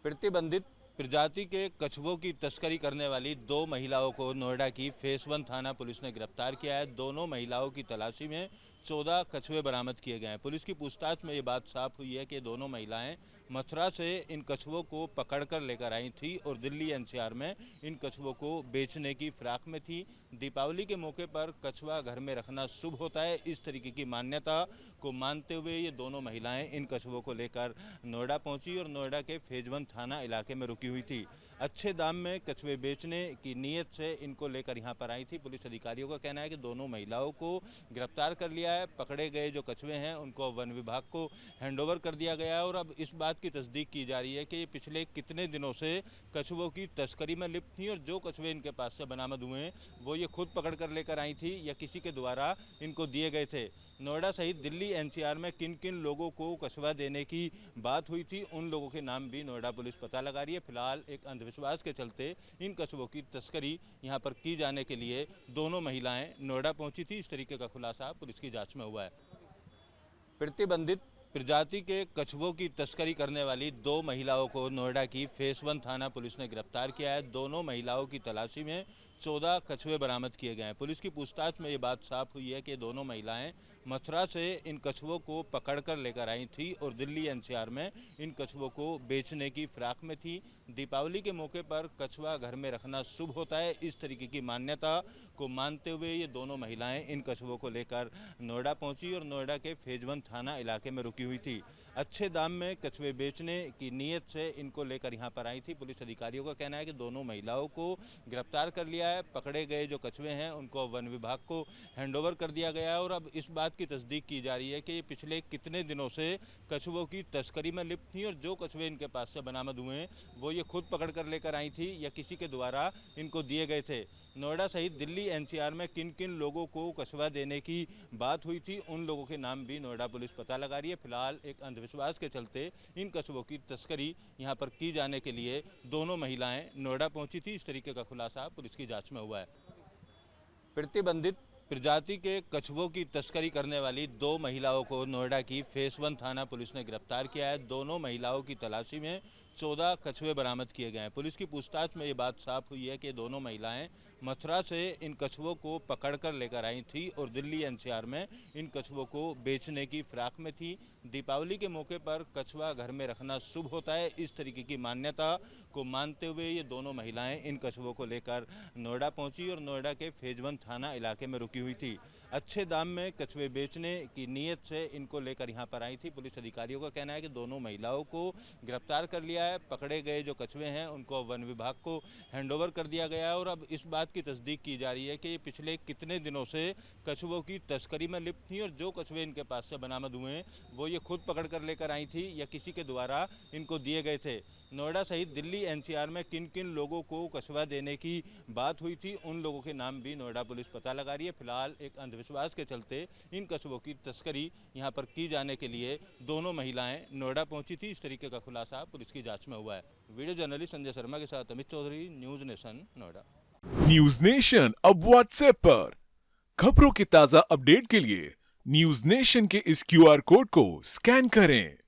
प्रतिबंधित प्रजाति के कछुओं की तस्करी करने वाली दो महिलाओं को नोएडा की फेस 1 थाना पुलिस ने गिरफ्तार किया है। दोनों महिलाओं की तलाशी में 14 कछुए बरामद किए गए हैं। पुलिस की पूछताछ में ये बात साफ हुई है कि दोनों महिलाएं मथुरा से इन कछुओं को पकड़कर लेकर आई थी और दिल्ली एनसीआर में इन कछुओं को बेचने की फिराक में थी। दीपावली के मौके पर कछुआ घर में रखना शुभ होता है, इस तरीके की मान्यता को मानते हुए ये दोनों महिलाएं इन कछुओं को लेकर नोएडा पहुंची और नोएडा के फेज 1 थाना इलाके में रुकी हुई थी। अच्छे दाम में कछुए बेचने की नीयत से इनको लेकर यहां पर आई थी। पुलिस अधिकारियों का कहना है कि दोनों महिलाओं को गिरफ्तार कर लिया है। पकड़े गए जो कछुए हैं उनको वन विभाग को हैंडओवर कर दिया गया है और अब इस बात की तस्दीक की जा रही है कि ये पिछले कितने दिनों से कछुओं की तस्करी में लिप्त थी और जो कछुए इनके पास से बरामद हुए हैं वो ये खुद पकड़ कर लेकर आई थी या किसी के द्वारा इनको दिए गए थे। नोएडा सहित दिल्ली एनसीआर में किन किन लोगों को कछुआ देने की बात हुई थी उन लोगों के नाम भी नोएडा पुलिस पता लगा रही है। फिलहाल एक अंधविश्वास के चलते इन कछुओं की तस्करी यहां पर की जाने के लिए दोनों महिलाएं नोएडा पहुंची थी। इस तरीके का खुलासा पुलिस की जांच में हुआ है। प्रतिबंधित प्रजाति के कछुओं की तस्करी करने वाली दो महिलाओं को नोएडा की फेस 1 थाना पुलिस ने गिरफ्तार किया है। दोनों महिलाओं की तलाशी में 14 कछुए बरामद किए गए हैं। पुलिस की पूछताछ में ये बात साफ हुई है कि दोनों महिलाएं मथुरा से इन कछुओं को पकड़कर लेकर आई थी और दिल्ली एनसीआर में इन कछुओं को बेचने की फिराक में थी। दीपावली के मौके पर कछुआ घर में रखना शुभ होता है, इस तरीके की मान्यता को मानते हुए ये दोनों महिलाएं इन कछुओं को लेकर नोएडा पहुंची और नोएडा के फेज 1 थाना इलाके में रुकी हुई थी। अच्छे दाम में कछुए बेचने की नीयत से इनको लेकर यहां पर आई थी। पुलिस अधिकारियों का कहना है कि दोनों महिलाओं को गिरफ्तार कर लिया है। पकड़े गए जो कछुए हैं उनको वन विभाग को हैंडओवर कर दिया गया है और अब इस बात की तस्दीक की जा रही है कि ये पिछले कितने दिनों से कछुओं की तस्करी में लिप्त थी और जो कछुए इनके पास से बरामद हुए हैं वो ये खुद पकड़ कर लेकर आई थी या किसी के द्वारा इनको दिए गए थे। नोएडा सहित दिल्ली एनसीआर में किन किन लोगों को कछुआ देने की बात हुई थी उन लोगों के नाम भी नोएडा पुलिस पता लगा रही है। फिलहाल एक अंधविश्वास के चलते इन कछुओं की तस्करी यहां पर की जाने के लिए दोनों महिलाएं नोएडा पहुंची थी। इस तरीके का खुलासा पुलिस की जांच में हुआ है। प्रतिबंधित प्रजाति के कछुओं की तस्करी करने वाली दो महिलाओं को नोएडा की फेस 1 थाना पुलिस ने गिरफ्तार किया है। दोनों महिलाओं की तलाशी में 14 कछुए बरामद किए गए हैं। पुलिस की पूछताछ में ये बात साफ हुई है कि दोनों महिलाएं मथुरा से इन कछुओं को पकड़कर लेकर आई थी और दिल्ली एनसीआर में इन कछुओं को बेचने की फिराक में थी। दीपावली के मौके पर कछुआ घर में रखना शुभ होता है, इस तरीके की मान्यता को मानते हुए ये दोनों महिलाएं इन कछुओं को लेकर नोएडा पहुंची और नोएडा के फेज 1 थाना इलाके में रुकी हुई थी। अच्छे दाम में कछुए बेचने की नीयत से इनको लेकर यहां पर आई थी। पुलिस अधिकारियों का कहना है कि दोनों महिलाओं को गिरफ्तार कर लिया है। पकड़े गए जो कछुए हैं उनको वन विभाग को हैंडओवर कर दिया गया है और अब इस बात की तस्दीक की जा रही है कि ये पिछले कितने दिनों से कछुओं की तस्करी में लिप्त थी और जो कछुए इनके पास से बरामद हुए हैं वो ये खुद पकड़ कर लेकर आई थी या किसी के द्वारा इनको दिए गए थे। नोएडा सहित दिल्ली एनसीआर में किन किन लोगों को कछुआ देने की बात हुई थी उन लोगों के नाम भी नोएडा पुलिस पता लगा रही है। फिलहाल एक अंधविश्वास के चलते इन कछुओं की तस्करी यहां पर की जाने के लिए दोनों महिलाएं नोएडा पहुंची थी। इस तरीके का खुलासा पुलिस की जांच में हुआ है। वीडियो जर्नलिस्ट संजय शर्मा के साथ Amit Chaudhary, news nation, Noida. News nation अब व्हाट्सएप पर खबरों की ताजा अपडेट के लिए न्यूज नेशन के इस क्यूआर कोड को स्कैन करें